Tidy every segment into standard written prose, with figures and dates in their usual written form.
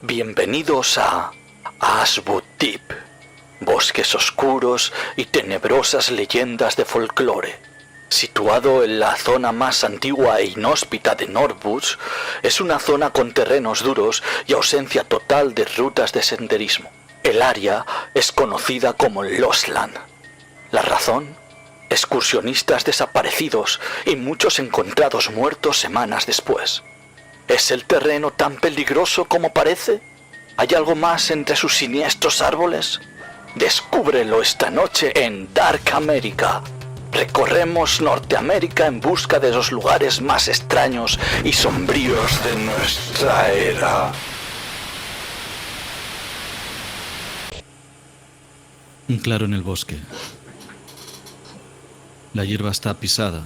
Bienvenidos a Ashwood Deep, bosques oscuros y tenebrosas leyendas de folclore. Situado en la zona más antigua e inhóspita de Northwoods, es una zona con terrenos duros y ausencia total de rutas de senderismo. El área es conocida como Lostland. ¿La razón? Excursionistas desaparecidos y muchos encontrados muertos semanas después. ¿Es el terreno tan peligroso como parece? ¿Hay algo más entre sus siniestros árboles? Descúbrelo esta noche en Dark America. Recorremos Norteamérica en busca de los lugares más extraños y sombríos de nuestra era. Un claro en el bosque. La hierba está pisada.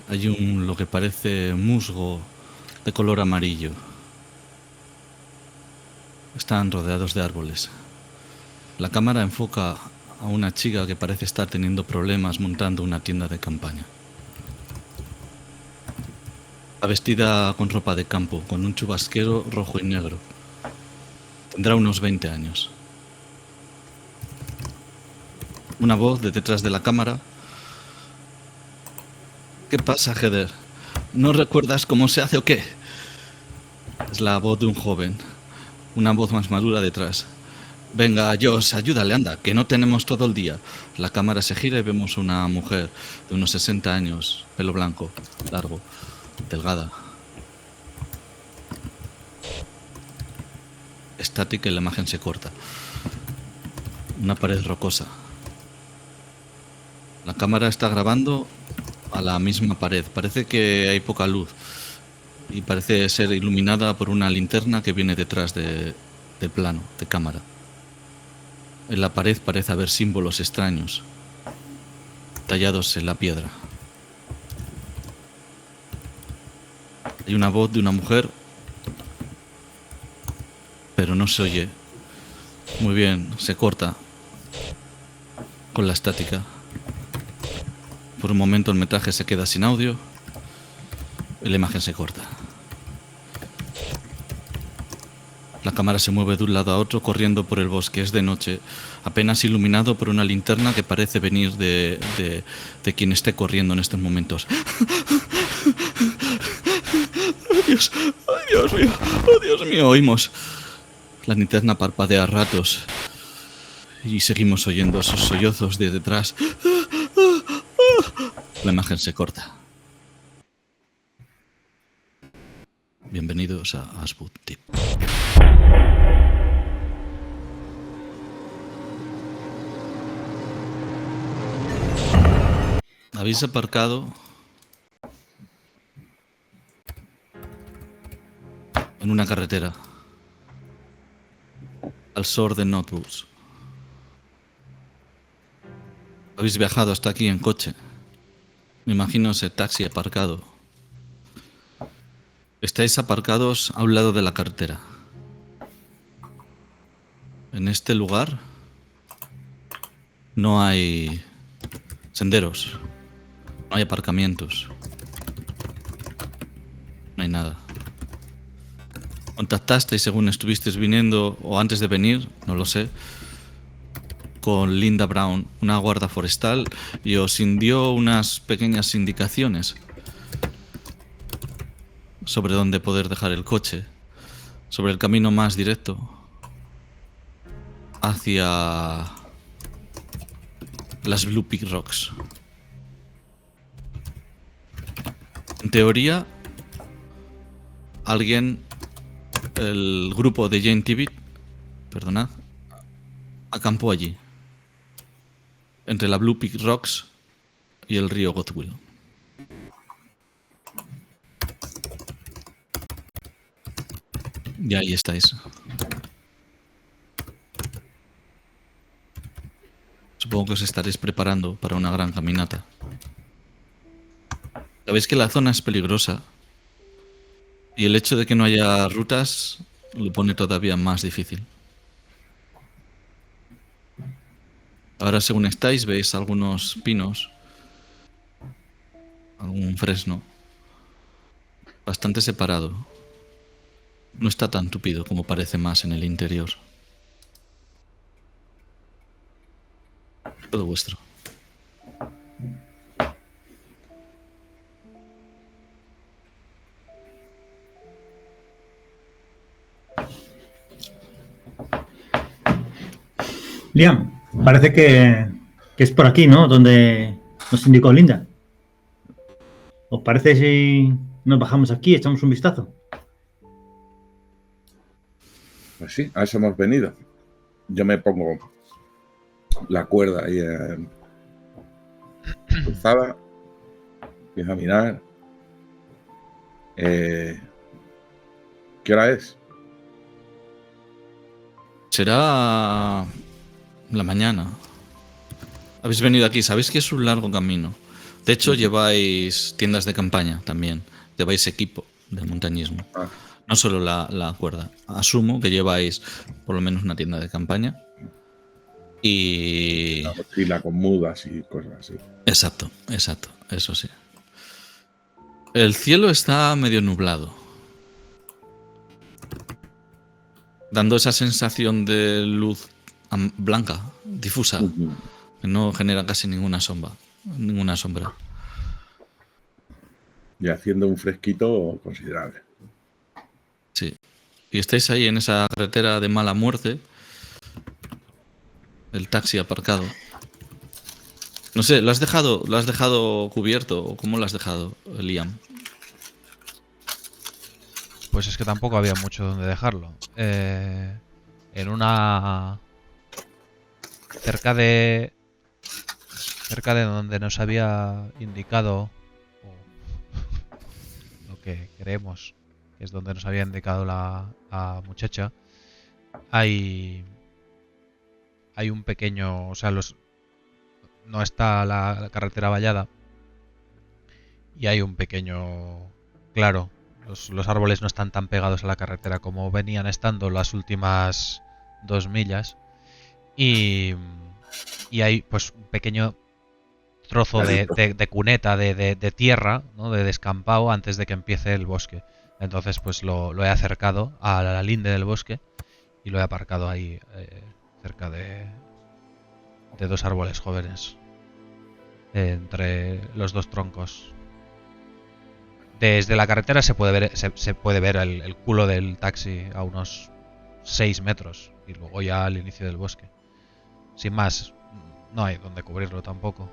Hay lo que parece musgo de color amarillo. Están rodeados de árboles. La cámara enfoca a una chica que parece estar teniendo problemas montando una tienda de campaña. Está vestida con ropa de campo, con un chubasquero rojo y negro. Tendrá unos 20 años. Una voz de detrás de la cámara. ¿Qué pasa, Heather? ¿No recuerdas cómo se hace o qué? Es la voz de un joven. Una voz más madura detrás. Venga, Josh, ayúdale, anda, que no tenemos todo el día. La cámara se gira y vemos una mujer de unos 60 años, pelo blanco, largo, delgada. Estática y la imagen se corta. Una pared rocosa. La cámara está grabando a la misma pared. Parece que hay poca luz y parece ser iluminada por una linterna que viene detrás del plano de cámara. En la pared parece haber símbolos extraños tallados en la piedra. Hay una voz de una mujer, pero no se oye. Muy bien, se corta con la estática. Por un momento el metraje se queda sin audio y la imagen se corta. La cámara se mueve de un lado a otro corriendo por el bosque. Es de noche, apenas iluminado por una linterna que parece venir de quien esté corriendo en estos momentos. ¡Oh, Dios mío! Oímos. La linterna parpadea a ratos y seguimos oyendo esos sollozos de detrás. La imagen se corta. Bienvenidos a Ashwood Deep. Habéis aparcado en una carretera al sur de Northwoods. Habéis viajado hasta aquí en coche. Me imagino ese taxi aparcado. Estáis aparcados a un lado de la carretera. En este lugar no hay senderos, no hay aparcamientos, no hay nada. Contactasteis según estuvisteis viniendo o antes de venir, no lo sé, con Linda Brown, una guarda forestal, y os dio unas pequeñas indicaciones sobre dónde poder dejar el coche, sobre el camino más directo hacia las Blue Peak Rocks. En teoría, el grupo de Jane Tibbett, perdonad, acampó allí, entre la Blue Peak Rocks y el río Goodwill. Y ahí estáis. Supongo que os estaréis preparando para una gran caminata. Sabéis que la zona es peligrosa y el hecho de que no haya rutas lo pone todavía más difícil. Ahora, según estáis, veis algunos pinos, algún fresno, bastante separado. No está tan tupido como parece más en el interior. Todo vuestro. Liam, parece que es por aquí, ¿no? Donde nos indicó Linda. ¿Os parece si nos bajamos aquí y echamos un vistazo? Pues sí, a eso hemos venido. Yo me pongo la cuerda ahí cruzada, empiezo a mirar. ¿Qué hora es? Será la mañana. Habéis venido aquí, sabéis que es un largo camino. De hecho, lleváis tiendas de campaña también. Lleváis equipo de montañismo. Ah, No solo la cuerda. Asumo que lleváis por lo menos una tienda de campaña. Y... una mochila con mudas y cosas así. Exacto, eso sí. El cielo está medio nublado, dando esa sensación de luz blanca, difusa, que no genera casi ninguna sombra. Y haciendo un fresquito considerable. Sí. Y estáis ahí en esa carretera de mala muerte, el taxi aparcado. No sé, ¿lo has dejado cubierto o cómo lo has dejado, Liam? Pues es que tampoco había mucho donde dejarlo. En una... Cerca de donde nos había indicado, o lo que creemos que es donde nos había indicado la muchacha, hay un pequeño... O sea, no está la carretera vallada y hay un pequeño claro. Los árboles no están tan pegados a la carretera como venían estando las últimas 2 millas. Y hay pues un pequeño trozo de cuneta de tierra, ¿no? De descampado antes de que empiece el bosque. Entonces pues lo he acercado a la linde del bosque y lo he aparcado ahí cerca de 2 árboles jóvenes entre los 2 troncos. Desde la carretera se puede ver el culo del taxi a unos 6 metros y luego ya al inicio del bosque. Sin más, no hay donde cubrirlo tampoco.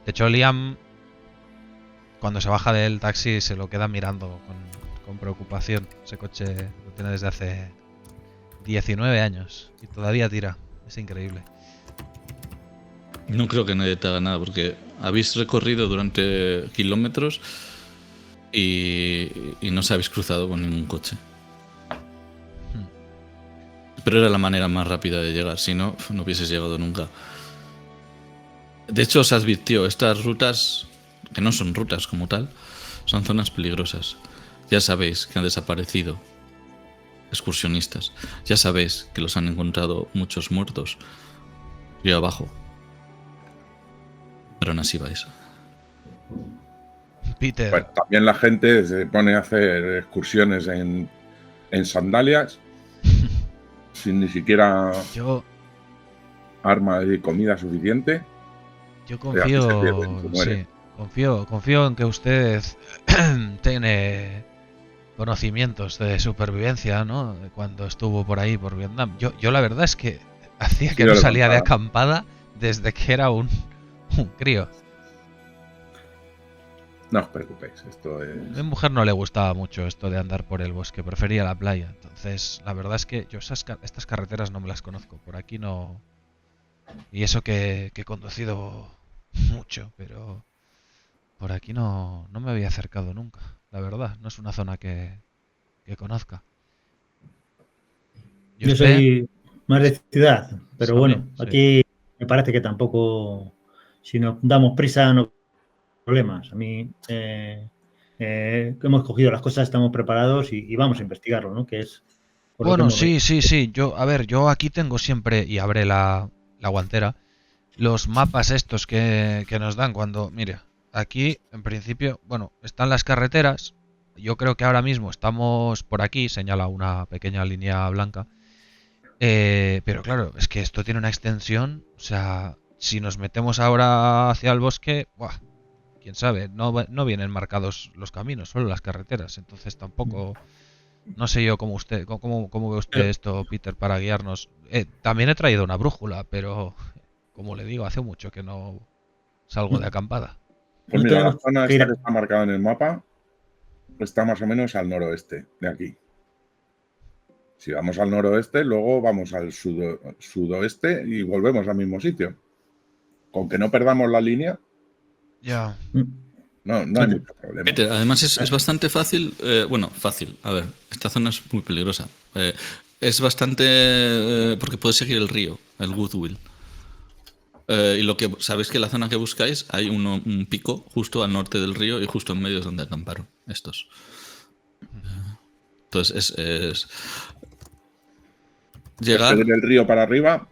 De hecho, Liam, cuando se baja del taxi, se lo queda mirando con preocupación. Ese coche lo tiene desde hace 19 años y todavía tira. Es increíble. No creo que nadie te haga nada porque habéis recorrido durante kilómetros y no se habéis cruzado con ningún coche. Pero era la manera más rápida de llegar, si no, no hubieses llegado nunca. De hecho, os advirtió, estas rutas, que no son rutas como tal, son zonas peligrosas. Ya sabéis que han desaparecido excursionistas. Ya sabéis que los han encontrado muchos muertos río abajo. Pero aún así vais. Peter. Pues también la gente se pone a hacer excursiones en sandalias sin ni siquiera arma y comida suficiente. Yo confío en que usted tiene conocimientos de supervivencia, ¿no? De cuando estuvo por ahí, por Vietnam. Yo la verdad es que hacía que no salía de acampada desde que era un crío. No os preocupéis, esto es... A mi mujer no le gustaba mucho esto de andar por el bosque, prefería la playa. Entonces, la verdad es que yo estas carreteras no me las conozco. Por aquí no... Y eso que he conducido mucho, pero por aquí no me había acercado nunca. La verdad, no es una zona que conozca. Yo soy más de ciudad, pero bueno, sí. Aquí me parece que tampoco, si nos damos prisa, no problemas. A mí hemos cogido las cosas, estamos preparados y vamos a investigarlo, ¿no? Que es bueno, sí. Yo aquí tengo siempre, y abre la guantera, los mapas estos que nos dan cuando, mire, aquí en principio, bueno, están las carreteras yo creo que ahora mismo estamos por aquí, señala una pequeña línea blanca. Pero claro, es que esto tiene una extensión, o sea, si nos metemos ahora hacia el bosque, ¡buah! Quién sabe, no vienen marcados los caminos, solo las carreteras, entonces tampoco, no sé yo cómo ve usted esto, Peter, para guiarnos. También he traído una brújula, pero como le digo, hace mucho que no salgo de acampada. Pues No mira, la tenemos zona que esta ir- que está marcada en el mapa está más o menos al noroeste de aquí. Si vamos al noroeste, luego vamos al sudoeste y volvemos al mismo sitio. Con que no perdamos la línea, Ya, no hay mucho problema. Peter, además es bastante fácil, fácil, a ver, esta zona es muy peligrosa. Es bastante, porque puedes seguir el río, el Goodwill. Y lo que sabéis que la zona que buscáis hay un pico justo al norte del río y justo en medio es donde acamparon estos. Entonces es llegar. Seguir el río para arriba,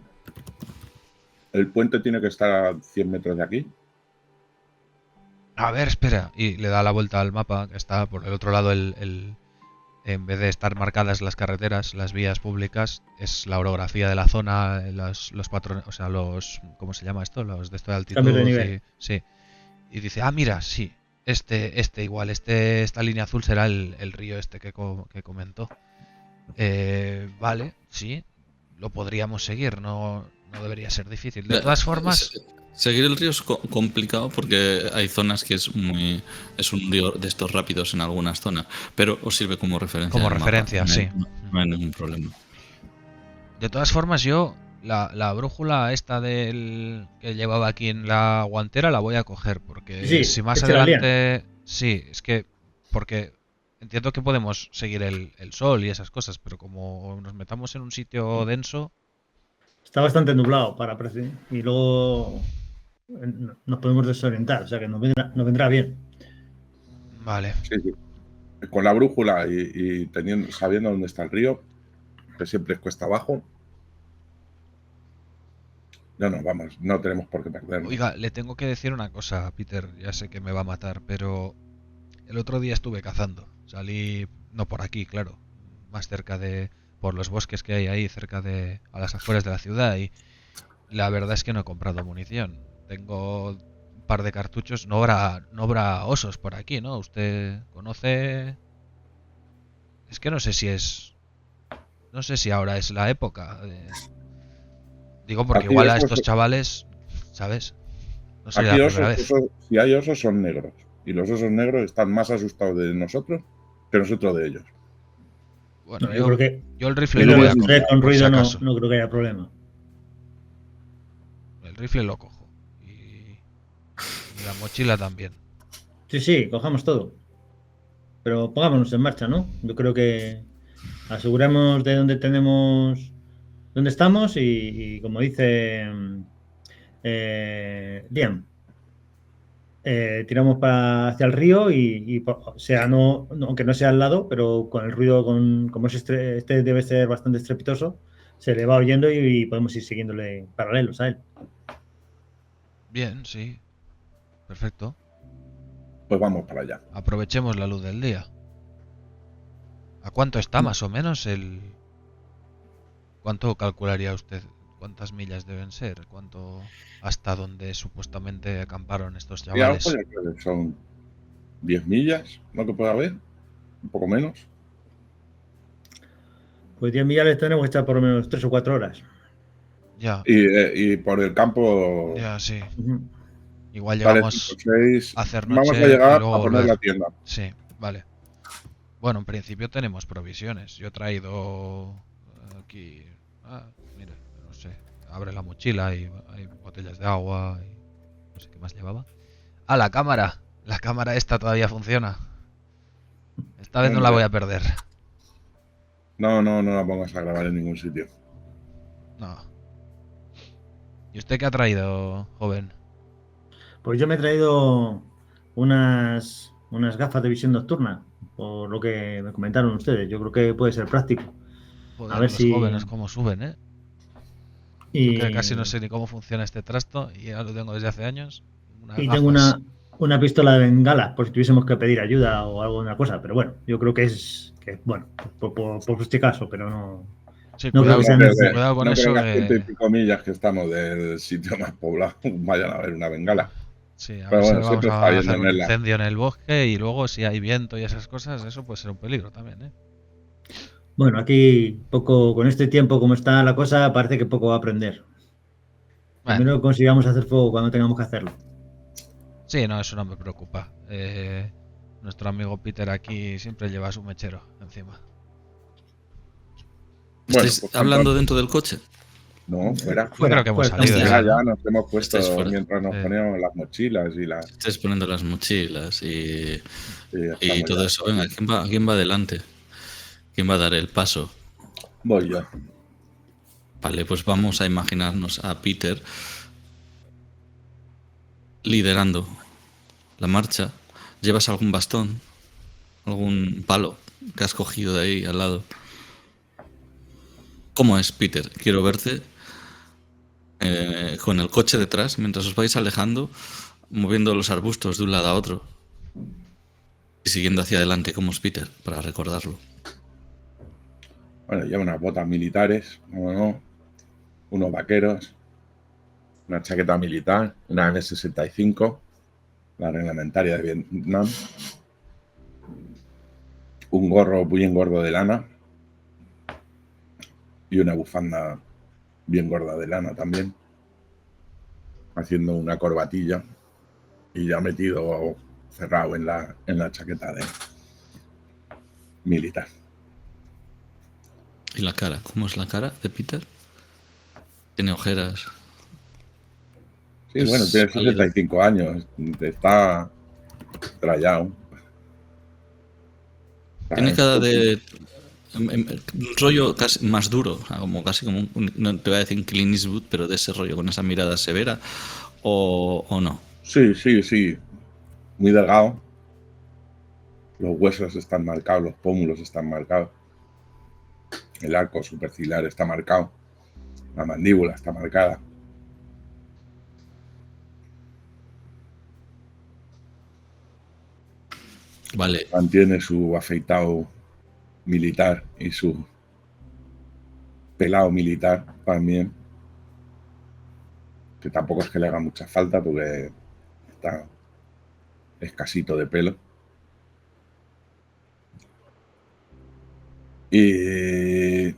el puente tiene que estar a 100 metros de aquí. a ver, espera, y le da la vuelta al mapa, que está por el otro lado, en vez de estar marcadas las carreteras, las vías públicas, es la orografía de la zona, los patrones, o sea, ¿cómo se llama esto? Los de esto de altitud. Cambios de nivel. Sí. Y dice, mira, sí, esta línea azul será el río este que comentó. Vale, sí, lo podríamos seguir, no debería ser difícil. De todas formas, Seguir el río es complicado porque hay zonas que es un río de estos rápidos en algunas zonas, pero os sirve como referencia. como en el mapa. referencia, sí. No hay ningún problema. De todas formas, yo la brújula esta del que llevaba aquí en la guantera la voy a coger, porque Sí, si más que se la adelante... Sí, es que... Porque entiendo que podemos seguir el sol y esas cosas, pero como nos metamos en un sitio denso... Está bastante nublado y luego nos podemos desorientar, o sea que nos vendrá bien. Vale. Sí. Con la brújula y sabiendo dónde está el río, que siempre es cuesta abajo. No tenemos por qué perderlo. Oiga, le tengo que decir una cosa, Peter, ya sé que me va a matar, pero el otro día estuve cazando. Salí, no por aquí, claro, más cerca por los bosques que hay ahí, a las afueras de la ciudad, y la verdad es que no he comprado munición. Tengo un par de cartuchos, no habrá osos por aquí, ¿no? ¿Usted conoce? Es que no sé si ahora es la época. Digo, porque Aquí igual a esos- estos chavales, ¿sabes? No sería Aquí la primera vez. si hay osos son negros. Y los osos negros están más asustados de nosotros que nosotros de ellos. Bueno, No, yo creo que yo el rifle pero lo voy a con coger, por si ruido no acaso. creo que haya problema. El rifle lo cojo. Y la mochila también. Sí, cojamos todo. Pero pongámonos en marcha, ¿no? Yo creo que aseguramos de dónde estamos y como dice Liam, tiramos hacia el río aunque no sea al lado, pero con el ruido, como este debe ser bastante estrepitoso, se le va oyendo y podemos ir siguiéndole paralelos a él. Bien, sí. Perfecto. Pues vamos para allá. Aprovechemos la luz del día. ¿A cuánto está más o menos ¿Cuánto calcularía usted? ¿Cuántas millas deben ser? ¿Hasta donde supuestamente acamparon estos Y algo, chavales? yo creo que son 10 millas, lo que pueda haber, un poco menos. Pues 10 millas tenemos que echar por lo menos 3 o 4 horas. Ya, Y por el campo, ya, sí. Ujú. Igual vale, llegamos 5 o 6. a hacer Vamos noche a y llegar luego a poner volver. la tienda. Sí, vale. Bueno, en principio tenemos provisiones. Yo he traído aquí... mira, no sé. Abre la mochila y hay botellas de agua y no sé qué más llevaba. La cámara. La cámara esta todavía funciona. Esta vez no la voy a perder. No la pongas a grabar en ningún sitio. No. ¿Y usted qué ha traído, joven? Pues yo me he traído unas gafas de visión nocturna, por lo que me comentaron ustedes. Yo creo que puede ser práctico. Joder, A ver los si- jóvenes cómo suben, ¿eh? Y, Que casi no sé ni cómo funciona este trasto y ya lo tengo desde hace años. Unas y gafas. tengo una pistola de bengala por si tuviésemos que pedir ayuda o alguna cosa, pero bueno, yo creo que es bueno, por este caso, pero no, Sí, no creo que cuidado, sea necesario. cuidado con no eso. creo que a 100 y pico millas que estamos del sitio más poblado vayan a ver una bengala. Sí, a Pero ver si bueno, vamos siempre está a bien hacer un tenerla. incendio en el bosque y luego si hay viento y esas cosas, eso puede ser un peligro también, ¿eh? Bueno, aquí poco, con este tiempo como está la cosa, parece que poco va a aprender. Bueno, Primero consigamos hacer fuego cuando tengamos que hacerlo. sí, no, eso no me preocupa. Nuestro amigo Peter aquí siempre lleva su mechero encima. Bueno, ¿Estáis pues hablando entonces, dentro del coche? no, fuera. Yo creo que hemos estamos salido Ya, ya, ¿no? ya nos hemos Estáis puesto fuera. mientras nos Sí. poníamos las mochilas y las. Estáis poniendo las mochilas y Y estamos todo ya. eso. Venga, ¿quién va adelante? ¿Quién va a dar el paso? Voy yo. Vale, pues vamos a imaginarnos a Peter liderando la marcha. ¿Llevas algún bastón? ¿Algún palo que has cogido de ahí al lado? ¿Cómo es, Peter? Quiero verte con el coche detrás, mientras os vais alejando, moviendo los arbustos de un lado a otro y siguiendo hacia adelante. ¿Cómo es, Peter? Para recordarlo. Bueno, llevo unas botas militares, ¿cómo no? Unos vaqueros, una chaqueta militar, una M65, la reglamentaria de Vietnam, un gorro bien gordo de lana y una bufanda bien gorda de lana también, haciendo una corbatilla y ya metido cerrado en la chaqueta de militar. ¿Y la cara? ¿Cómo es la cara de Peter? ¿Tiene ojeras? Sí, bueno, tiene 65 años, está trallado. Tiene cara de un rollo casi más duro, como casi como no te voy a decir Clint Eastwood, pero de ese rollo, con esa mirada severa, o no. Sí, muy delgado. Los huesos están marcados, los pómulos están marcados. El arco superciliar está marcado. La mandíbula está marcada. Vale, Mantiene su afeitado militar y su pelado militar también. Que tampoco es que le haga mucha falta porque está escasito de pelo. Y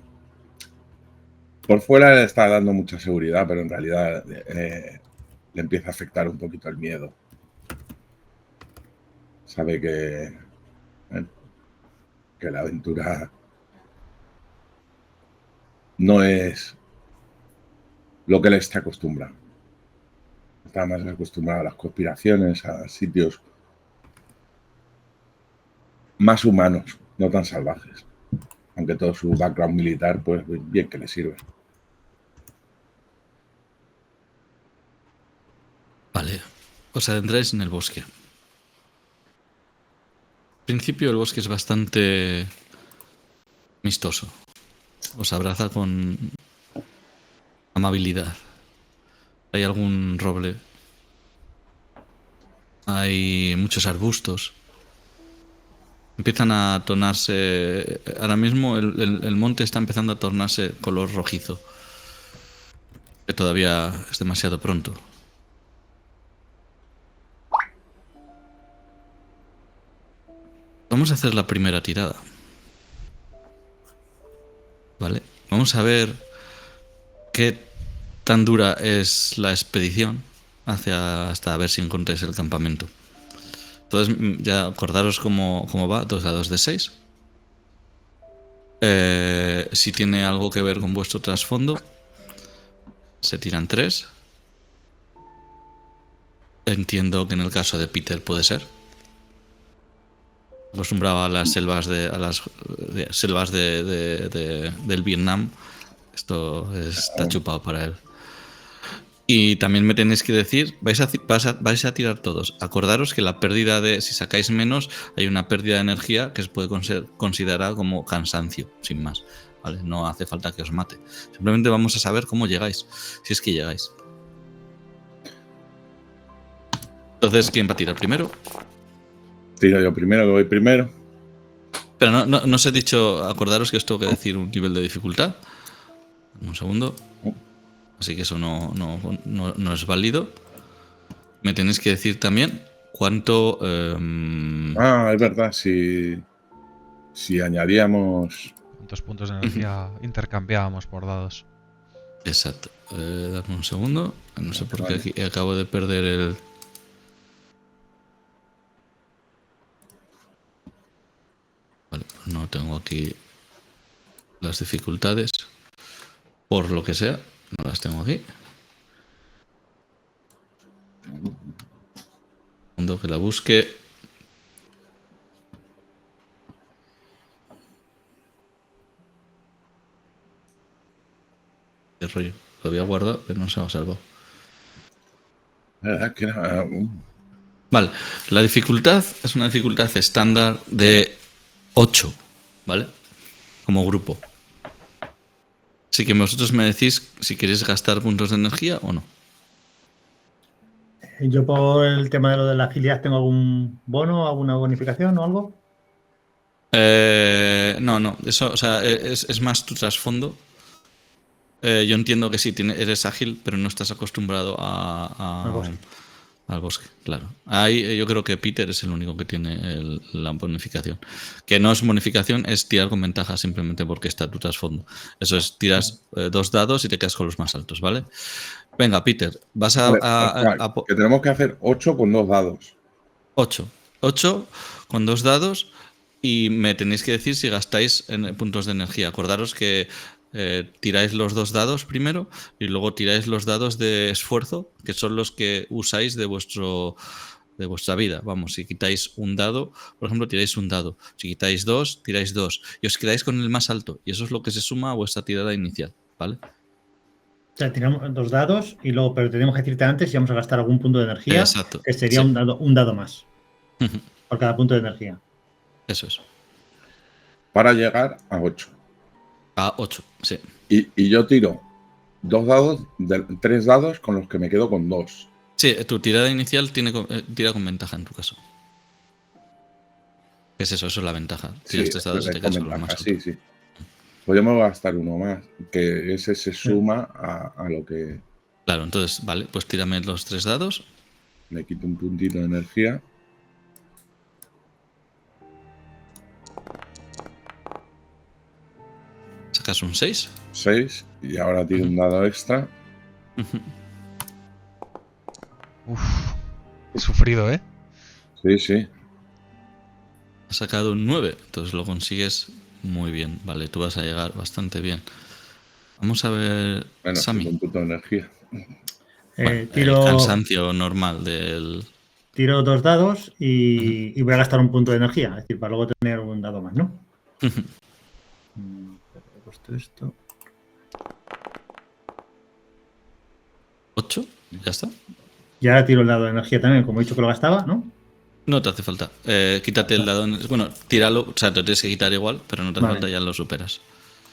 por fuera le está dando mucha seguridad, pero en realidad le empieza a afectar un poquito el miedo. Sabe que la aventura no es lo que le está acostumbrado. Está más acostumbrado a las conspiraciones, a sitios más humanos, no tan salvajes. Aunque todo su background militar, pues bien que le sirve. vale. Os adentráis en el bosque. Al principio el bosque es bastante amistoso. Os abraza con amabilidad. Hay algún roble. Hay muchos arbustos. Empiezan a tornarse. Ahora mismo el monte está empezando a tornarse color rojizo. Que todavía es demasiado pronto. Vamos a hacer la primera tirada. ¿Vale? Vamos a ver qué tan dura es la expedición hasta ver si encontráis el campamento. Entonces, ya acordaros cómo va, 2 dados de 6. Si tiene algo que ver con vuestro trasfondo, se tiran 3. Entiendo que en el caso de Peter puede ser. Acostumbrado a las selvas del Vietnam. Esto está chupado para él. Y también me tenéis que decir, vais a tirar todos. Acordaros que la pérdida si sacáis menos, hay una pérdida de energía que se puede considerar como cansancio, sin más. ¿Vale? No hace falta que os mate. Simplemente vamos a saber cómo llegáis, si es que llegáis. Entonces, ¿quién va a tirar primero? Tiro yo primero, que voy primero. Pero no os he dicho, acordaros que os tengo que decir un nivel de dificultad. Un segundo. Así que eso no es válido. Me tenéis que decir también cuánto... Es verdad, si añadíamos... ¿Cuántos puntos de energía intercambiábamos por dados? Exacto. Dame un segundo. No sé por qué Vale. aquí acabo de perder el... Vale, pues no tengo aquí las dificultades. Por lo que sea, no las tengo aquí. Segundo que la busque. Qué rollo. Lo había guardado, pero no se me ha salvado. ¿Verdad que era? Vale, la dificultad es una dificultad estándar de 8, ¿vale? Como grupo. Así que vosotros me decís si queréis gastar puntos de energía o no. Yo por el tema de lo de la agilidad, ¿tengo algún bono, alguna bonificación o algo? No, eso, o sea, es más tu trasfondo. Yo entiendo que sí, eres ágil, pero no estás acostumbrado Al bosque. al bosque, claro. Ahí yo creo que Peter es el único que tiene la bonificación. Que no es bonificación, es tirar con ventaja simplemente porque está tu trasfondo. Eso es, tiras 2 dados y te quedas con los más altos, ¿vale? Venga, Peter, vas Vale, que tenemos que hacer 8 con 2 dados. 8. 8 con 2 dados y me tenéis que decir si gastáis en puntos de energía. Acordaros que tiráis los 2 dados primero y luego tiráis los dados de esfuerzo, que son los que usáis de vuestra vida. Vamos, si quitáis un dado, por ejemplo, tiráis un dado. Si quitáis 2, tiráis 2. Y os quedáis con el más alto. Y eso es lo que se suma a vuestra tirada inicial, ¿vale? O sea, tiramos 2 dados y luego, pero tenemos que decirte antes si vamos a gastar algún punto de energía, Exacto. que sería Sí. un dado más por cada punto de energía. Eso es. Para llegar a 8. A 8, sí. Y yo tiro 2 dados, 3 dados con los que me quedo con 2. Sí, tu tirada inicial tira con ventaja en tu caso. ¿Qué es eso? Eso es la ventaja. Tiras 3 dados y te quedas con los más altos. Sí. Podemos gastar uno más, que ese se suma a lo que Claro, entonces, vale, pues tírame los 3 dados. le quito un puntito de energía. Sacas un 6. 6. Y ahora tiro un dado extra. Uf, he sufrido, ¿eh? Sí. Has sacado un 9, entonces lo consigues muy bien. Vale, tú vas a llegar bastante bien. Vamos a ver, Bueno, Sammy. un punto de energía. Bueno, Tiro, el cansancio normal del... tiro 2 dados y voy a gastar un punto de energía, es decir, para luego tener un dado más, ¿no? He puesto esto. 8, ya está. Y ahora tiro el dado de energía también, como he dicho que lo gastaba, ¿no? No te hace falta. Quítate el dado. Bueno, tíralo, o sea, te tienes que quitar igual, pero no te hace Vale. falta, ya lo superas.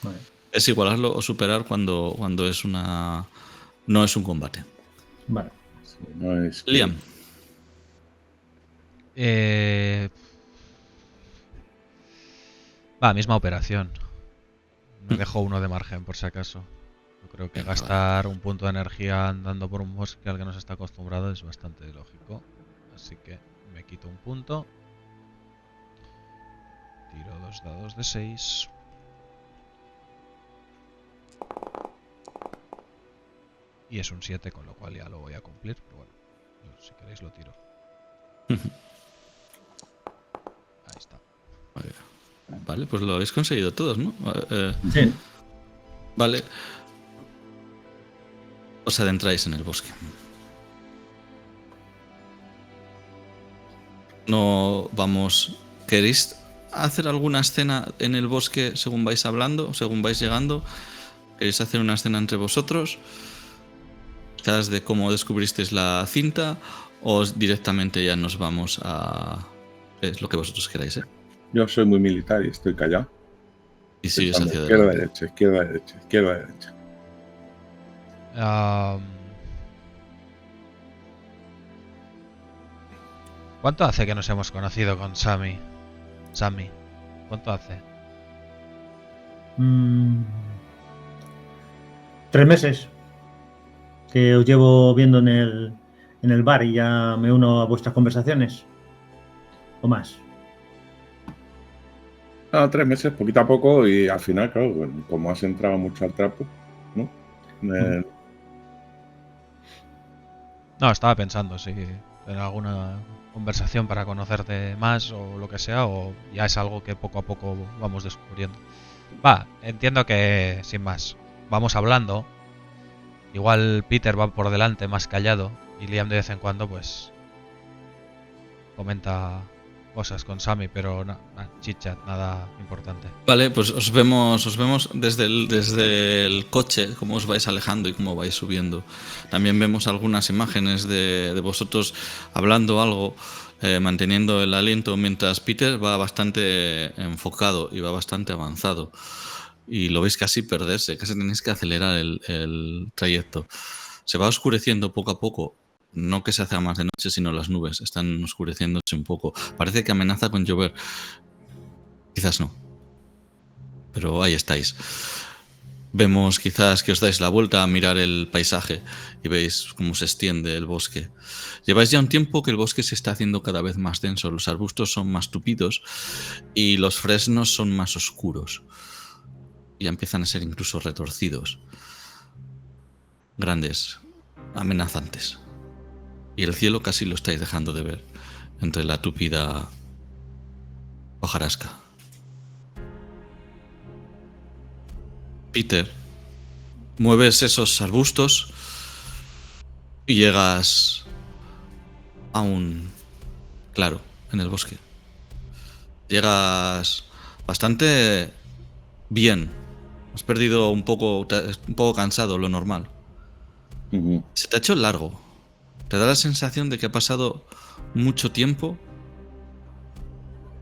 Vale. Es igualarlo o superar cuando es una... No es un combate. Vale. No es que- Liam, Misma operación. Me dejo uno de margen, por si acaso. Yo creo que Venga, gastar un punto de energía andando por un bosque al que no se está acostumbrado es bastante lógico. Así que me quito un punto. Tiro 2 dados de 6. Y es un 7, con lo cual ya lo voy a cumplir. Pero bueno, yo, si queréis lo tiro. Ahí está. vale, pues lo habéis conseguido todos, ¿no? Sí. Vale. Os adentráis en el bosque. No vamos... ¿Queréis hacer alguna escena en el bosque según vais hablando, según vais llegando? ¿Queréis hacer una escena entre vosotros? Quizás de cómo descubristeis la cinta o directamente ya nos vamos a... Es lo que vosotros queráis, ¿eh? Yo soy muy militar y estoy callado. Y sigues Pensando, hacia izquierda, adelante. derecha, izquierda, derecha, izquierda, derecha. ¿Cuánto hace que nos hemos conocido con Sammy? Sammy, ¿cuánto hace? 3 meses que os llevo viendo en el bar y ya me uno a vuestras conversaciones. ¿O más? No, 3 meses, poquito a poco, y al final, claro, como has entrado mucho al trapo, ¿no? No, estaba pensando si en alguna conversación para conocerte más o lo que sea, o ya es algo que poco a poco vamos descubriendo. Va, entiendo que sin más, vamos hablando. Igual Peter va por delante más callado y Liam de vez en cuando pues comenta cosas con Sammy, pero chit-chat, nada importante. Vale, pues os vemos desde el coche, cómo os vais alejando y cómo vais subiendo. También vemos algunas imágenes de vosotros hablando algo, manteniendo el aliento, mientras Peter va bastante enfocado y va bastante avanzado. Y lo veis casi perderse, casi tenéis que acelerar el trayecto. Se va oscureciendo poco a poco. No que se haga más de noche, sino las nubes están oscureciéndose un poco. Parece que amenaza con llover. Quizás no. Pero ahí estáis. Vemos quizás que os dais la vuelta a mirar el paisaje y veis cómo se extiende el bosque. Lleváis ya un tiempo que el bosque se está haciendo cada vez más denso. Los arbustos son más tupidos y los fresnos son más oscuros. Ya empiezan a ser incluso retorcidos. Grandes, amenazantes. Y el cielo casi lo estáis dejando de ver entre la tupida hojarasca. Peter, mueves esos arbustos y llegas a un claro en el bosque. Llegas bastante bien. Has perdido un poco cansado, lo normal. Se te ha hecho largo. Te da la sensación de que ha pasado mucho tiempo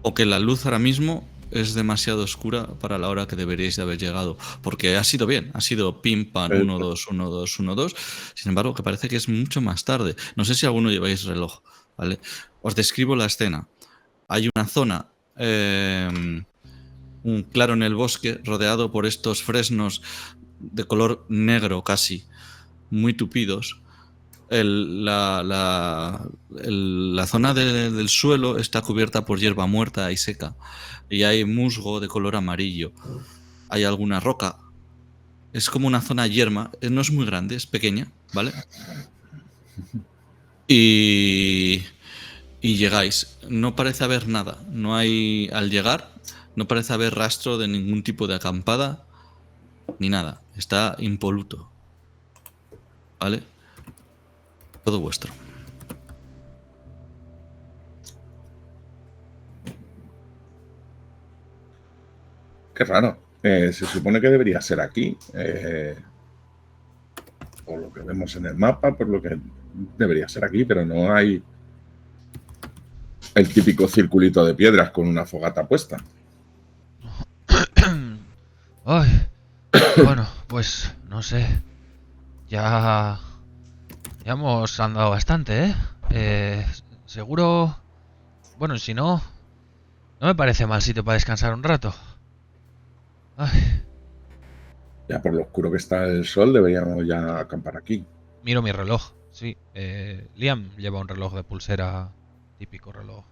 o que la luz ahora mismo es demasiado oscura para la hora que deberíais de haber llegado. Porque ha sido bien, ha sido pim, pam, 1, 2, 1, 2, 1, 2. Sin embargo, que parece que es mucho más tarde. No sé si alguno lleváis reloj, ¿vale? Os describo la escena. Hay una zona, un claro en el bosque, rodeado por estos fresnos de color negro casi, muy tupidos. La zona del suelo está cubierta por hierba muerta y seca y hay musgo de color amarillo. Hay alguna roca. Es como una zona yerma. No es muy grande, es pequeña, ¿vale? Y llegáis. No parece haber nada. No hay, al llegar, no parece haber rastro de ningún tipo de acampada ni nada. Está impoluto, ¿vale? Todo vuestro. Qué raro. Se supone que debería ser aquí. Por lo que vemos en el mapa, por lo que debería ser aquí, pero no hay el típico circulito de piedras con una fogata puesta. Ay, bueno, pues no sé. Ya hemos andado bastante, ¿eh? Seguro... Bueno, si no... No me parece mal sitio para descansar un rato. Ay, Ya por lo oscuro que está el sol, deberíamos ya acampar aquí. miro mi reloj, sí. Liam lleva un reloj de pulsera, típico reloj.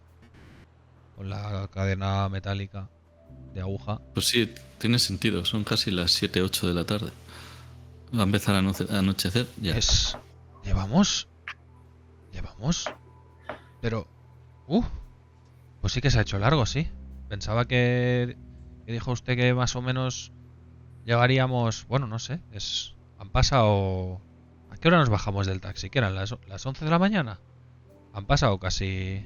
Con la cadena metálica de aguja. Pues sí, tiene sentido. Son casi las 7, 8 de la tarde. Va a empezar a anochecer ya. ¿Llevamos? Pero... pues sí que se ha hecho largo, sí. Pensaba que dijo usted que más o menos llegaríamos... Bueno, no sé. Han pasado... ¿A qué hora nos bajamos del taxi? ¿Qué eran? ¿Las 11 de la mañana? Han pasado casi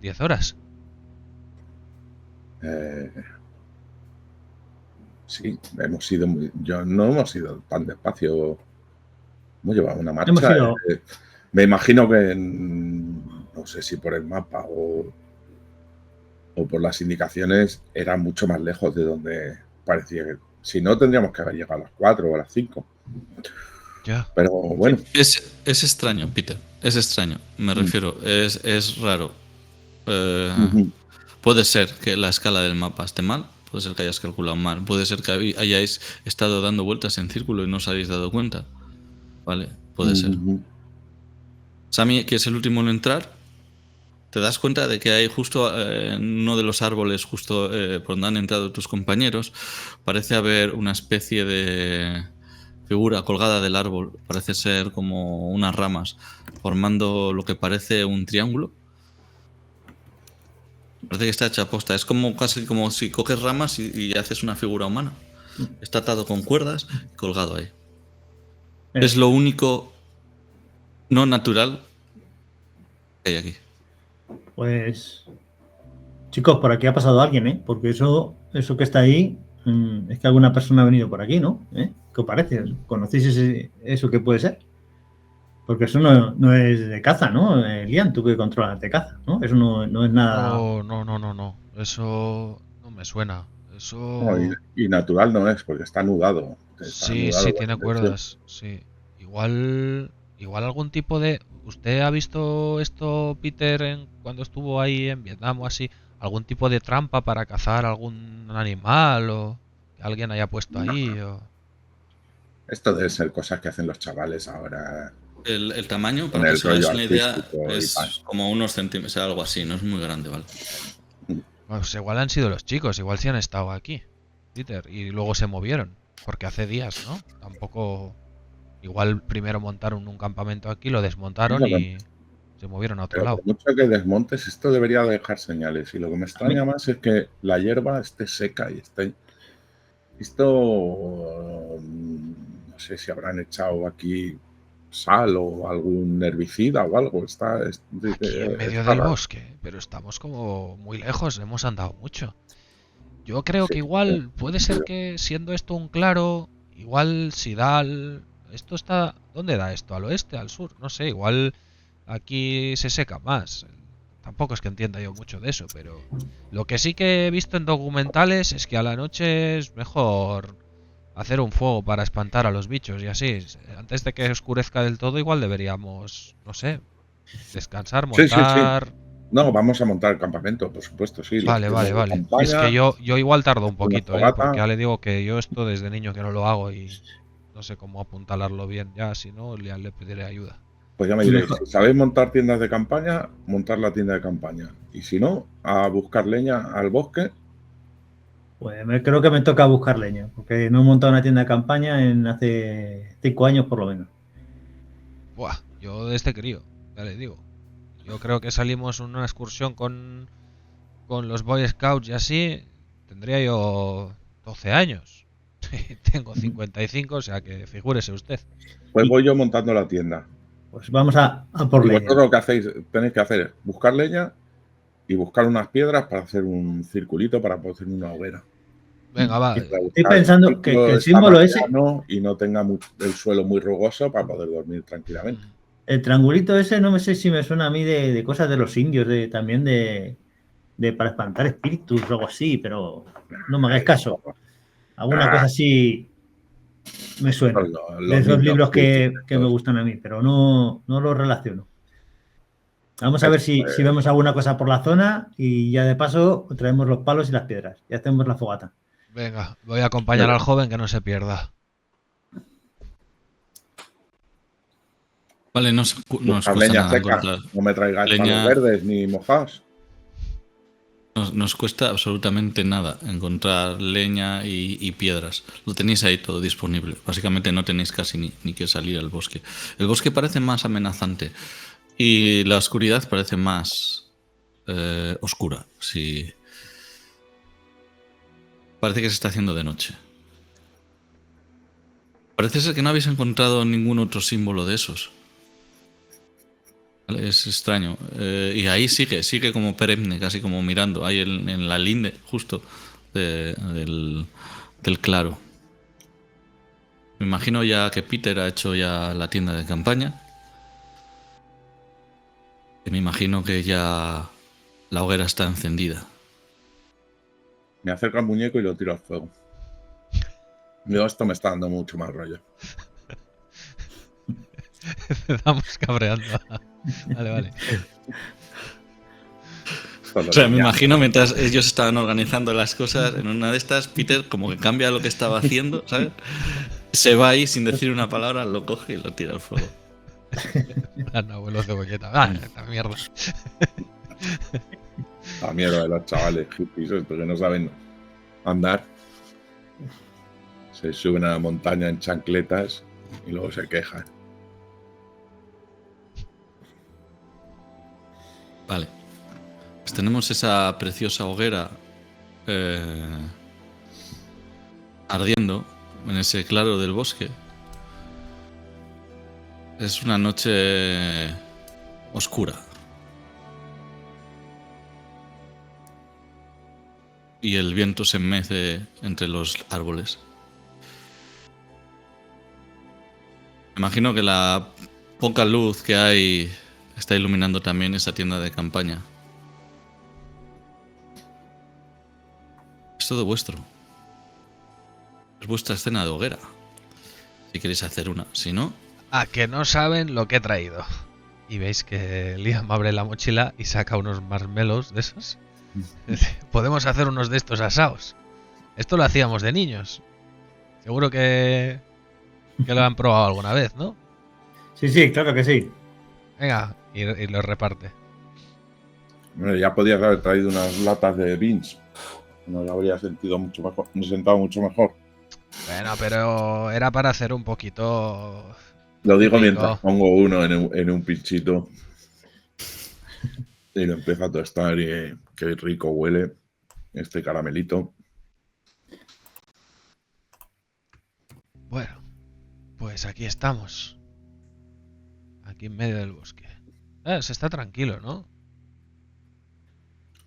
10 horas. Sí, hemos ido no hemos ido tan despacio. Hemos llevado una marcha. Hemos ido... Me imagino que no sé si por el mapa o por las indicaciones era mucho más lejos de donde parecía que... Si no, tendríamos que haber llegado a las 4 o a las 5. Ya. Pero bueno, Es extraño, Peter. Es extraño. Me refiero. Es raro. ujú. Puede ser que la escala del mapa esté mal. Puede ser que hayas calculado mal. Puede ser que hayáis estado dando vueltas en círculo y no os habéis dado cuenta. Vale, puede ser. Sammy, que es el último en entrar, te das cuenta de que hay justo en uno de los árboles, justo por donde han entrado tus compañeros, parece haber una especie de figura colgada del árbol. Parece ser como unas ramas, formando lo que parece un triángulo. Parece que está hecha posta. Es como casi como si coges ramas y haces una figura humana. Está atado con cuerdas y colgado ahí. Es lo único no natural que hay aquí. Pues, chicos, por aquí ha pasado alguien, ¿eh? Porque eso que está ahí, es que alguna persona ha venido por aquí, ¿no? ¿Qué os parece? ¿Conocéis eso que puede ser? Porque eso no es de caza, ¿no? Lian, tú que controlas de caza, ¿no? Eso no es nada. No. Eso no me suena. No, Eso. y natural no es, porque está anudado. Está Sí, anudado con tiene intención. cuerdas. Sí. Igual algún tipo de. ¿Usted ha visto esto, Peter, cuando estuvo ahí en Vietnam o así? ¿Algún tipo de trampa para cazar algún animal o que alguien haya puesto ahí? Esto debe ser cosas que hacen los chavales ahora El tamaño, con para que el os hagáis rollo una idea, artístico y tal. es como unos centímetros, algo así, no es muy grande, ¿vale? Pues igual han sido los chicos, igual sí han estado aquí, Peter, y luego se movieron, porque hace días, ¿no? Tampoco. Igual primero montaron un campamento aquí, lo desmontaron y se movieron a otro Pero lado. por mucho que desmontes, esto debería dejar señales. Y lo que me extraña más es que la hierba esté seca y esté. Esto no sé si habrán echado aquí sal o algún herbicida o algo. Aquí en medio del bosque, pero estamos como muy lejos, hemos andado mucho. Yo creo que igual puede ser que siendo esto un claro, igual si da esto está. ¿Dónde da esto? ¿Al oeste? ¿Al sur? No sé, igual aquí se seca más. Tampoco es que entienda yo mucho de eso, pero lo que sí que he visto en documentales es que a la noche es mejor hacer un fuego para espantar a los bichos y así. Antes de que oscurezca del todo, igual deberíamos, no sé, descansar, Sí. montar. No, vamos a montar el campamento, por supuesto, sí. Los Vale. turnos de Es que campaña, yo igual tardo un una poquito, porque fogata. ya le digo que yo esto desde niño que no lo hago y no sé cómo apuntalarlo bien. Ya, si no, ya le pediré ayuda. Pues ya me diréis, si sabéis montar tiendas de campaña, montar la tienda de campaña. Y si no, a buscar leña al bosque. Pues creo que me toca buscar leña, porque no he montado una tienda de campaña en hace 5 años por lo menos. Buah, yo de este crío, ya le digo. Yo creo que salimos en una excursión con los Boy Scouts y así. Tendría yo 12 años. Tengo 55, o sea que figúrese usted. Pues voy yo montando la tienda. Pues vamos a por Y leña. vosotros lo que tenéis que hacer es buscar leña y buscar unas piedras para hacer un circulito para poder hacer una hoguera. Venga, va. Estoy pensando que el símbolo ese, y no tenga el suelo muy rugoso para poder dormir tranquilamente. el triangulito ese, no me sé si me suena a mí de cosas de los indios, también de para espantar espíritus o algo así, pero no me hagáis caso. Alguna cosa así me suena. De esos libros que me gustan a mí, pero no lo relaciono. Vamos a ver si vemos alguna cosa por la zona y ya de paso traemos los palos y las piedras y hacemos la fogata. Venga, voy a acompañar al joven que no se pierda. Vale, no os cuesta leña nada seca. encontrar. No me traigáis palos verdes ni mojados. Nos cuesta absolutamente nada encontrar leña y piedras. Lo tenéis ahí todo disponible. Básicamente no tenéis casi ni que salir al bosque. El bosque parece más amenazante y la oscuridad parece más oscura. Sí. Parece que se está haciendo de noche. Parece ser que no habéis encontrado ningún otro símbolo de esos. ¿Vale? Es extraño. Y ahí sigue como perenne, casi como mirando, ahí en la linde justo del claro. Me imagino ya que Peter ha hecho ya la tienda de campaña. Y me imagino que ya la hoguera está encendida. Me acerco al muñeco y lo tiro al fuego. Digo, esto me está dando mucho más rollo. Empezamos cabreando. Vale. O sea, me imagino mientras ellos estaban organizando las cosas, en una de estas, Peter como que cambia lo que estaba haciendo, ¿sabes? Se va ahí sin decir una palabra, lo coge y lo tira al fuego. Abuelo cebolleta. Esta mierda. La mierda de los chavales hippies estos que no saben andar. Se suben a la montaña en chancletas y luego se quejan. Vale. Pues tenemos esa preciosa hoguera ardiendo en ese claro del bosque. Es una noche oscura. Y el viento se mece entre los árboles. Me imagino que la poca luz que hay está iluminando también esa tienda de campaña. Es todo vuestro. Es vuestra escena de hoguera. Si queréis hacer una. Si no... A que no saben lo que he traído. Y veis que Liam abre la mochila y saca unos marshmallows de esos. Podemos hacer unos de estos asados. Esto lo hacíamos de niños. Seguro que lo han probado alguna vez, ¿no? Sí, claro que sí. Venga, y lo reparte. Bueno, ya podías haber traído unas latas de beans. Nos habría sentido mucho mejor, me he sentado mucho mejor. Bueno, pero era para hacer un poquito... Lo digo rico. mientras pongo uno en un pinchito y lo empiezo a tostar y qué rico huele este caramelito. Bueno, pues aquí estamos. Aquí en medio del bosque. Se está tranquilo, ¿no?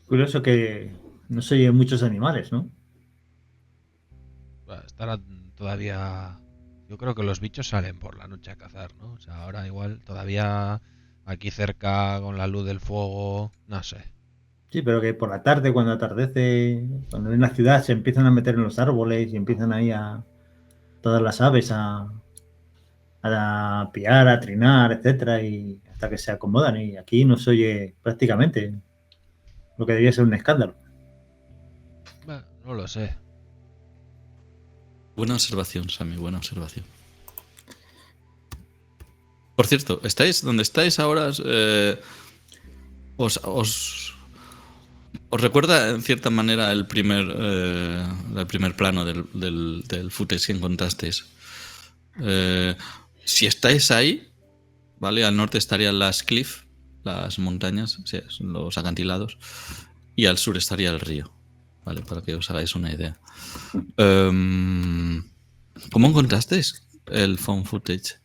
Curioso que no se oyen muchos animales, ¿no? Estará todavía... Yo creo que los bichos salen por la noche a cazar, ¿no? O sea, ahora igual todavía aquí cerca con la luz del fuego, no sé. Sí, pero que por la tarde, cuando atardece, cuando en la ciudad se empiezan a meter en los árboles y empiezan ahí a todas las aves a piar, a trinar, etcétera, y hasta que se acomodan. Y aquí no se oye prácticamente lo que debería ser un escándalo. Bueno, no lo sé. Buena observación, Sammy, buena observación. Por cierto, ¿estáis donde estáis ahora? ¿Os recuerda en cierta manera el primer plano del footage que encontrasteis? Si estáis ahí, ¿vale? Al norte estarían las cliff, las montañas, sí, los acantilados, y al sur estaría el río, ¿vale? Para que os hagáis una idea. ¿Cómo encontrasteis el phone footage?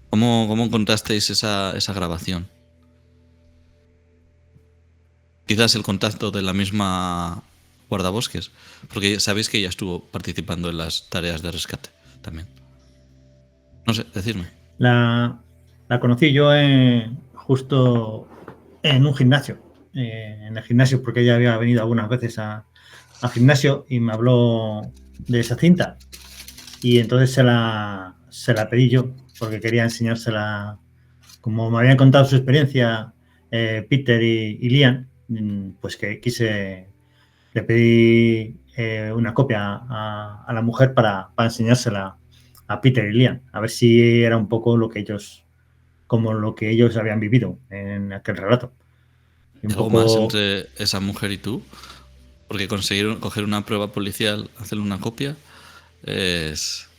¿Cómo encontrasteis esa grabación? Quizás el contacto de la misma guardabosques, porque sabéis que ella estuvo participando en las tareas de rescate también. No sé, decidme. La conocí yo justo en un gimnasio, en el gimnasio, porque ella había venido algunas veces al gimnasio y me habló de esa cinta. Y entonces se la pedí yo, porque quería enseñársela. Como me habían contado su experiencia Peter y Liam, pues que le pedí una copia a la mujer para enseñársela a Peter y Liam, a ver si era un poco lo que ellos habían vivido en aquel relato. Y un ¿Algo poco... más entre esa mujer y tú? Porque conseguir coger una prueba policial, hacerle una copia, es...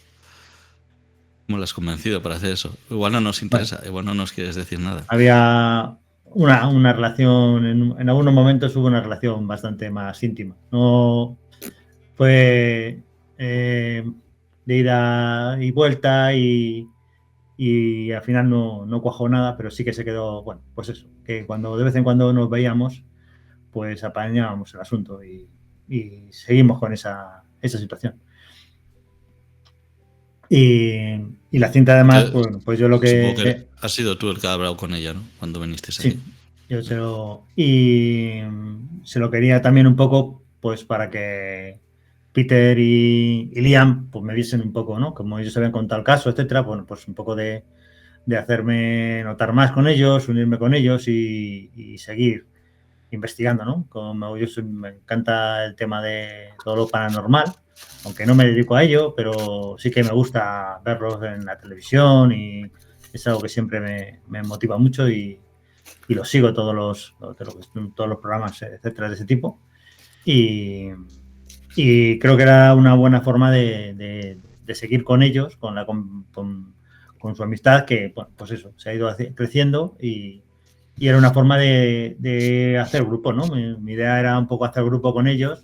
¿Cómo la has convencido para hacer eso? Igual no nos interesa, bueno, igual no nos quieres decir nada. Había una relación, en algunos momentos hubo una relación bastante más íntima. No fue de ida y vuelta y al final no cuajó nada, pero sí que se quedó, bueno, pues eso, que cuando de vez en cuando nos veíamos, pues apañábamos el asunto y seguimos con esa situación. Y la cinta además, pues yo lo que... Supongo que has sido tú el que ha hablado con ella, ¿no? Cuando viniste aquí. Sí, yo se lo quería también un poco, pues para que Peter y Liam pues me viesen un poco, ¿no? Como ellos habían contado el caso, etcétera, bueno, pues un poco de de hacerme notar más con ellos, unirme con ellos y seguir investigando, ¿no? Me encanta el tema de todo lo paranormal, aunque no me dedico a ello, pero sí que me gusta verlos en la televisión y es algo que siempre me motiva mucho y lo sigo todos los programas, etcétera, de ese tipo. Y creo que era una buena forma de seguir con ellos, con su amistad, que, bueno, pues eso, se ha ido creciendo y era una forma de hacer grupo, ¿no? Mi idea era un poco hacer grupo con ellos,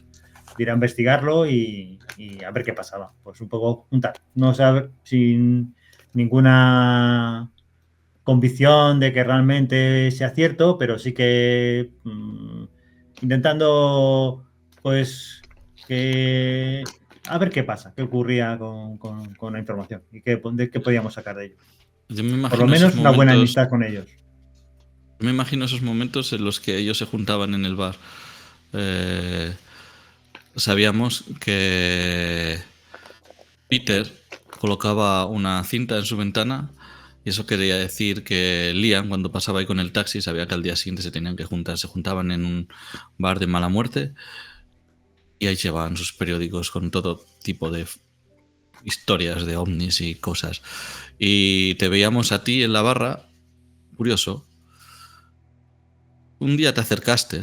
ir a investigarlo y a ver qué pasaba. Pues un poco juntar, no saber, sin ninguna convicción de que realmente sea cierto, pero sí que intentando, pues, a ver qué pasa, qué ocurría con la información y qué podíamos sacar de ello. Yo me Por lo imagino menos esos una buena momentos, amistad con ellos. me imagino esos momentos en los que ellos se juntaban en el bar. Sabíamos que Peter colocaba una cinta en su ventana y eso quería decir que Liam, cuando pasaba ahí con el taxi, sabía que al día siguiente se tenían que juntar. Se juntaban en un bar de mala muerte y ahí llevaban sus periódicos con todo tipo de historias de ovnis y cosas. Y te veíamos a ti en la barra, curioso. Un día te acercaste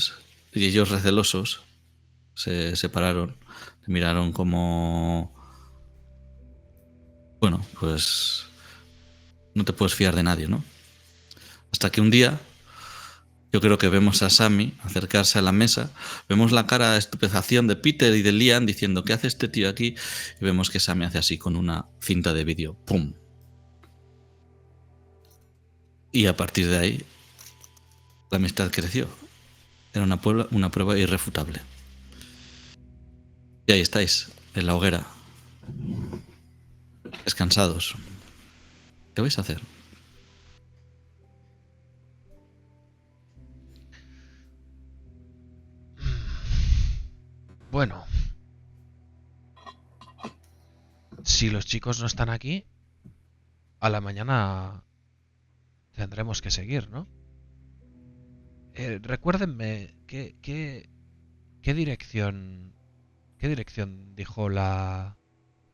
y ellos recelosos se separaron, te miraron como... Bueno, pues no te puedes fiar de nadie, ¿no? Hasta que un día yo creo que vemos a Sammy acercarse a la mesa, vemos la cara de estupefacción de Peter y de Liam diciendo ¿qué hace este tío aquí? Y vemos que Sammy hace así con una cinta de vídeo, ¡pum! Y a partir de ahí la amistad creció. Era una prueba irrefutable. Y ahí estáis, en la hoguera, descansados. ¿Qué vais a hacer? Bueno, si los chicos no están aquí, a la mañana tendremos que seguir, ¿no? Recuérdenme, ¿qué dirección dijo la...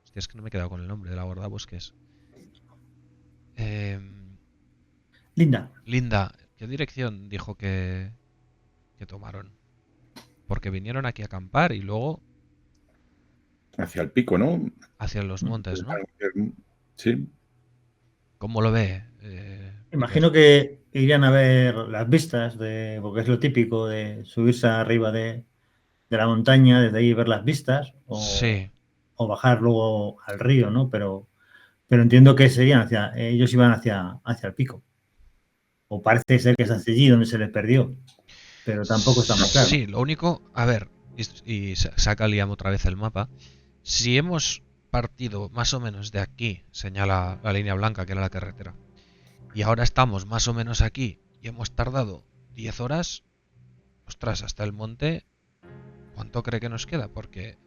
Hostia, es que no me he quedado con el nombre de la guardabosques. Linda, ¿qué dirección dijo que tomaron? Porque vinieron aquí a acampar y luego Hacia el pico, ¿no? hacia los montes, ¿no? Sí. ¿Cómo lo ve? Imagino que irían a ver las vistas, porque es lo típico de subirse arriba de la montaña, desde ahí ver las vistas, Sí. o bajar luego al río, ¿no? Pero entiendo que ellos iban hacia el pico. O parece ser que es hacia allí donde se les perdió, pero tampoco está muy claro. Sí, lo único, a ver, y saca Liam otra vez el mapa. Si hemos partido más o menos de aquí, señala la línea blanca, que era la carretera, y ahora estamos más o menos aquí y hemos tardado 10 horas, ostras, hasta el monte, ¿cuánto cree que nos queda? Porque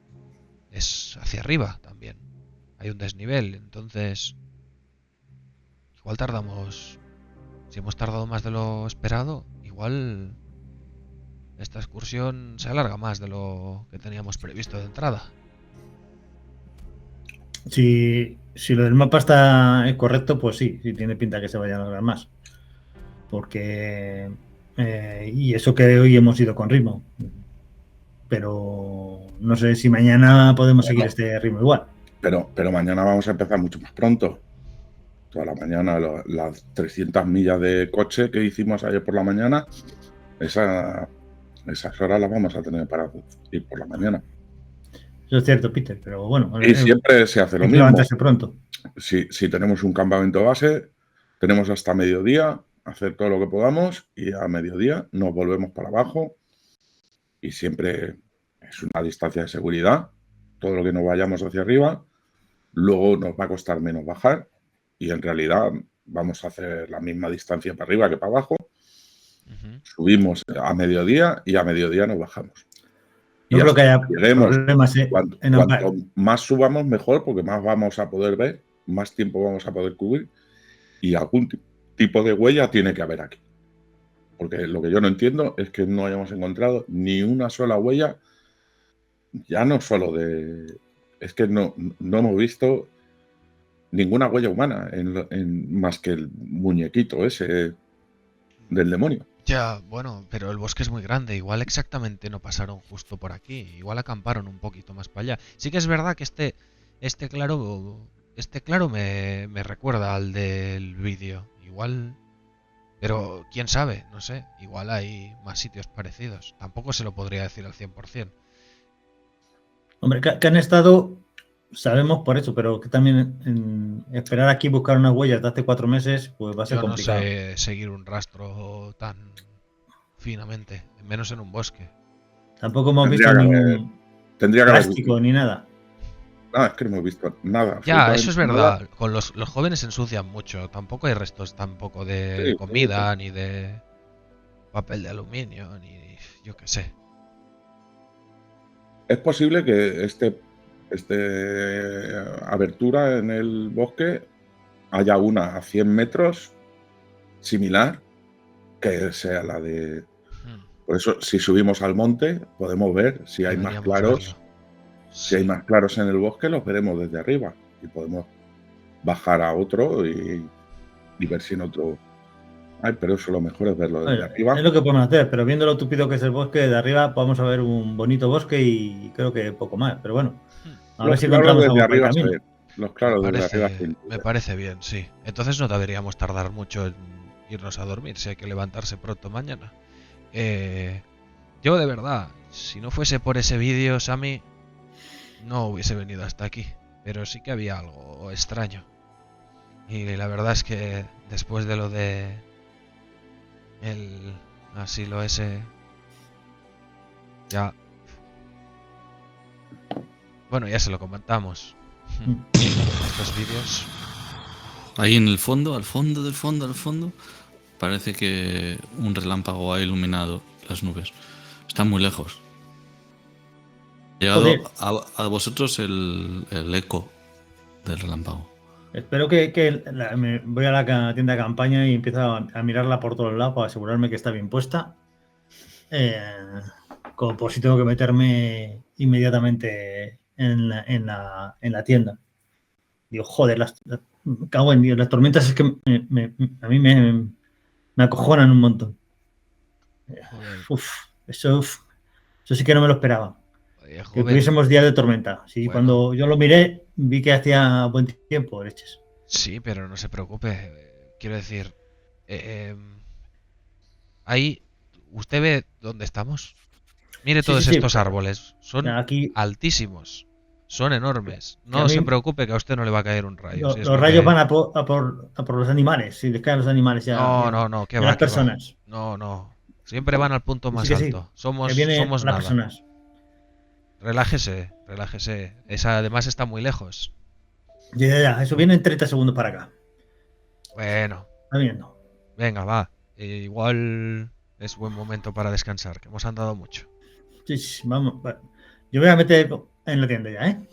es hacia arriba también. Hay un desnivel, entonces igual tardamos... Si hemos tardado más de lo esperado, igual esta excursión se alarga más de lo que teníamos previsto de entrada. Si lo del mapa está correcto, pues sí tiene pinta que se vaya a alargar más. Porque... y eso que hoy hemos ido con ritmo. Pero no sé si mañana podemos seguir este ritmo igual. Pero mañana vamos a empezar mucho más pronto. Toda la mañana, las 300 millas de coche que hicimos ayer por la mañana, esas horas las vamos a tener para ir por la mañana. Eso es cierto, Peter, pero bueno. Y siempre se hace lo mismo. Levantarse pronto. Si tenemos un campamento base, tenemos hasta mediodía, hacer todo lo que podamos y a mediodía nos volvemos para abajo y siempre es una distancia de seguridad. Todo lo que nos vayamos hacia arriba, luego nos va a costar menos bajar. Y en realidad vamos a hacer la misma distancia para arriba que para abajo. Subimos a mediodía y a mediodía nos bajamos. No creo que haya problemas cuanto más subamos, mejor, porque más vamos a poder ver, más tiempo vamos a poder cubrir. Y algún tipo de huella tiene que haber aquí. Porque lo que yo no entiendo es que no hayamos encontrado ni una sola huella, ya no solo de... Es que no hemos visto ninguna huella humana más que el muñequito ese del demonio. Ya, bueno, pero el bosque es muy grande. Igual exactamente no pasaron justo por aquí. Igual acamparon un poquito más para allá. Sí que es verdad que este claro me recuerda al del vídeo. Igual, pero quién sabe, no sé. Igual hay más sitios parecidos. Tampoco se lo podría decir al 100%. Hombre, que han estado, sabemos por eso, pero que también esperar aquí buscar unas huellas de hace 4 meses, pues va a ser Yo no complicado. sé seguir un rastro tan finamente, menos en un bosque. Tampoco hemos Tendría visto que haber, ningún tendría que haber... plástico ni nada. Nada, es que no hemos visto nada, Ya, eso es absolutamente nada. verdad. Con los jóvenes se ensucian mucho. Tampoco hay restos tampoco de Sí, comida, ni de papel de aluminio, ni yo qué sé. es posible que abertura en el bosque haya una a 100 metros similar, que sea la de... Hmm, Por eso, si subimos al monte, podemos ver si hay más Deberíamos claros. verlo. Si hay Sí, más claros en el bosque, los veremos desde arriba y podemos bajar a otro y ver si en otro... Ay, pero eso lo mejor es verlo desde Bueno, es arriba. lo que podemos hacer, pero viendo lo tupido que es el bosque de arriba, vamos a ver un bonito bosque y creo que poco más. Pero bueno, Hmm, a ver Los si claros encontramos desde algo por el arriba se camino. ven. Los claros desde arriba se ven. me parece bien, sí. Entonces no deberíamos tardar mucho en irnos a dormir, si hay que levantarse pronto mañana. Yo de verdad, si no fuese por ese vídeo, Sammy, no hubiese venido hasta aquí. Pero sí que había algo extraño. Y la verdad es que después de lo de el asilo ese, ya... Bueno, ya se lo comentamos. Estos vídeos... Ahí en el fondo, al fondo del fondo, al fondo, parece que un relámpago ha iluminado las nubes. Está muy lejos. Ha llegado Joder, a vosotros el eco del relámpago. espero me voy a la tienda de campaña y empiezo a mirarla por todos lados para asegurarme que está bien puesta. Como por si tengo que meterme inmediatamente en la tienda. Digo, joder, me cago en Dios, las tormentas es que a mí me acojonan un montón. Joder, Uf, eso sí que no me lo esperaba. Que joven, tuviésemos día de tormenta. Sí, bueno, cuando yo lo miré, vi que hacía buen tiempo, leches. sí, pero no se preocupe. Quiero decir, eh, ahí, ¿usted ve dónde estamos? Mire Sí, sí, todos sí. estos árboles, son Aquí, altísimos, son enormes. que a No se mí preocupe que a usted no le va a caer un rayo, si es los lo rayos que... van a por los animales. Si les caen los animales No, no, no, que y a va, las que va. personas. No, no. Siempre van al punto Sí más que sí, alto. que viene Somos a las nada. personas. Relájese, relájese. Esa además está muy lejos. Ya, eso viene en 30 segundos para acá. Bueno, Está viendo. venga, va. Igual es buen momento para descansar, que hemos andado mucho. Sí, sí, vamos. Yo me voy a meter en la tienda ya, ¿eh?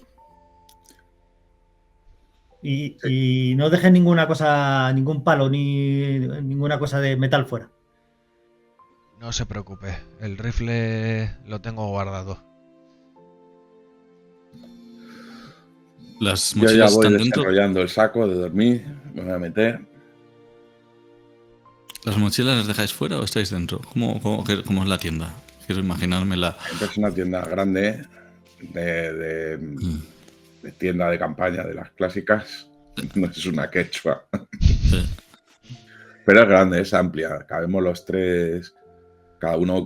Y no dejen ninguna cosa, ningún palo ni ninguna cosa de metal fuera. No se preocupe, el rifle lo tengo guardado. Las Yo ya mochilas voy están dentro. desenrollando el saco de dormir. Me voy a meter. ¿Las mochilas las dejáis fuera o estáis dentro? ¿Cómo es la tienda? Quiero imaginármela. Es una tienda grande de tienda de campaña de las clásicas. No es una quechua. Sí. Pero es grande, es amplia. Cabemos los tres. Cada uno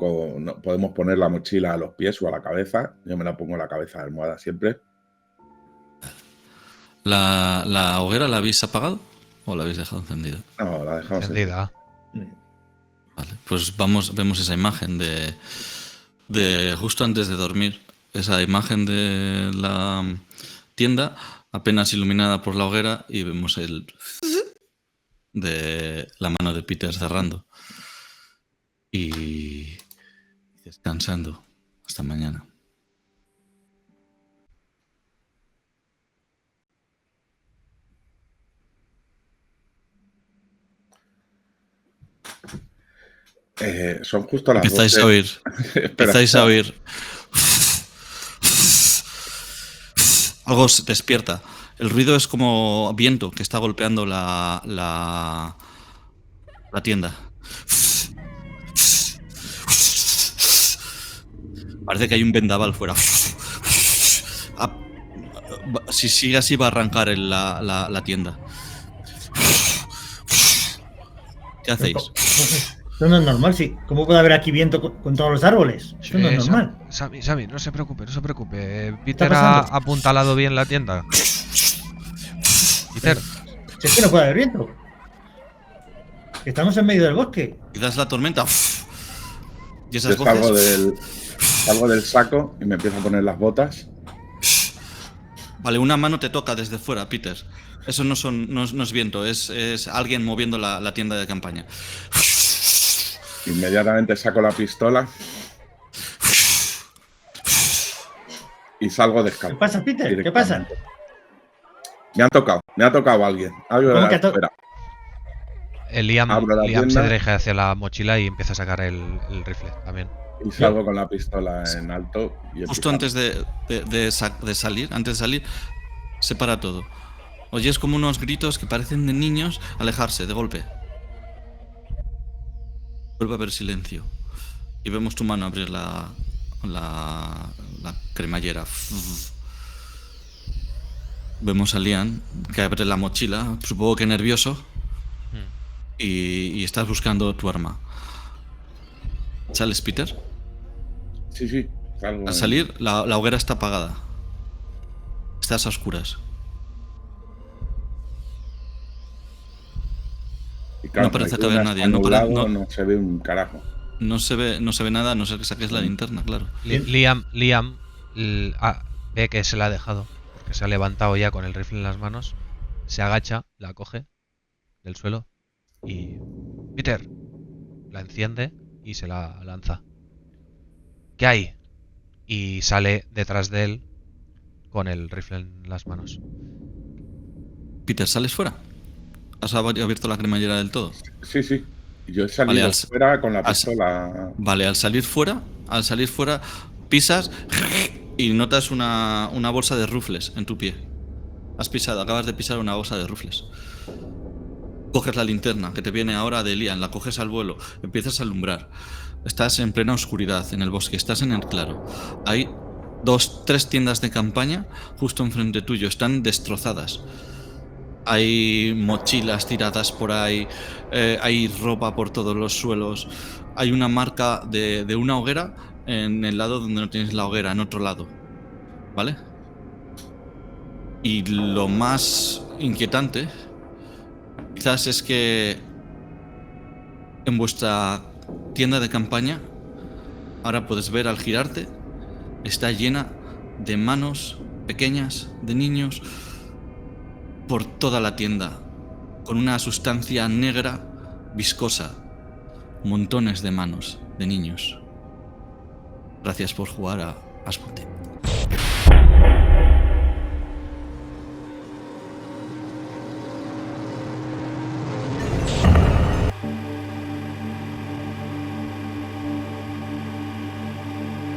podemos poner la mochila a los pies o a la cabeza. Yo me la pongo a la cabeza de almohada siempre. ¿La hoguera la habéis apagado o la habéis dejado encendida? No, la dejamos Encendida. Vale, pues vemos esa imagen de justo antes de dormir, esa imagen de la tienda apenas iluminada por la hoguera y vemos el de la mano de Peter cerrando y descansando hasta mañana. Son justo las Empezáis 12. a oír. Espera, Empezáis a oír. Algo se despierta. El ruido es como viento que está golpeando la tienda. Parece que hay un vendaval fuera. Ah, si sigue así va a arrancar la tienda. ¿Qué hacéis? Esto no es normal, sí. ¿Cómo puede haber aquí viento con todos los árboles? Esto no es normal. Sammy, no se preocupe, no se preocupe. Peter ha pasando? apuntalado bien la tienda. Peter, Si es que no puede haber viento. Estamos en medio del bosque. Quizás la tormenta. Y yo esas voces. salgo del saco y me empiezo a poner las botas. Vale, una mano te toca desde fuera, Peter. Eso no es viento, es alguien moviendo la tienda de campaña. Inmediatamente saco la pistola y salgo descalzo. ¿Qué pasa, Peter? ¿Qué pasa? Me ha tocado alguien. Algo ¿Cómo de que la fuera. Liam Abro la se tienda. dirige hacia la mochila y empieza a sacar el rifle también. Y salgo con la pistola en alto. Y Justo empiezo. antes de salir, se para todo. Oyes como unos gritos que parecen de niños alejarse de golpe. Vuelve a haber silencio. Y vemos tu mano abrir la cremallera. Vemos a Liam que abre la mochila, supongo que nervioso, y estás buscando tu arma. ¿Sales, Peter? Sí, salgo. Al salir, la hoguera está apagada. Estás a oscuras. Y claro, no parece aquí que haya está nadie, nublado, no se ve un carajo. No se ve nada, a no ser que saques la linterna, claro. Liam ve que se la ha dejado, porque se ha levantado ya con el rifle en las manos, se agacha, la coge del suelo y Peter la enciende y se la lanza. ¿Qué hay? Y sale detrás de él con el rifle en las manos. Peter, ¿sales fuera? ¿Has abierto la cremallera del todo? Sí. Yo he salido Vale, fuera con la pistola. Vale, al salir fuera, pisas y notas una bolsa de rufles en tu pie. Acabas de pisar una bolsa de rufles. Coges la linterna que te viene ahora de Liam, la coges al vuelo, empiezas a alumbrar. Estás en plena oscuridad en el bosque, estás en el claro. Hay 3 tiendas de campaña justo enfrente tuyo, están destrozadas. Hay mochilas tiradas por ahí, hay ropa por todos los suelos, hay una marca de una hoguera en el lado donde no tienes la hoguera, en otro lado, ¿vale? Y lo más inquietante quizás es que en vuestra tienda de campaña, ahora puedes ver al girarte, está llena de manos pequeñas, de niños, por toda la tienda, con una sustancia negra, viscosa, montones de manos de niños. Gracias por jugar a Asputin.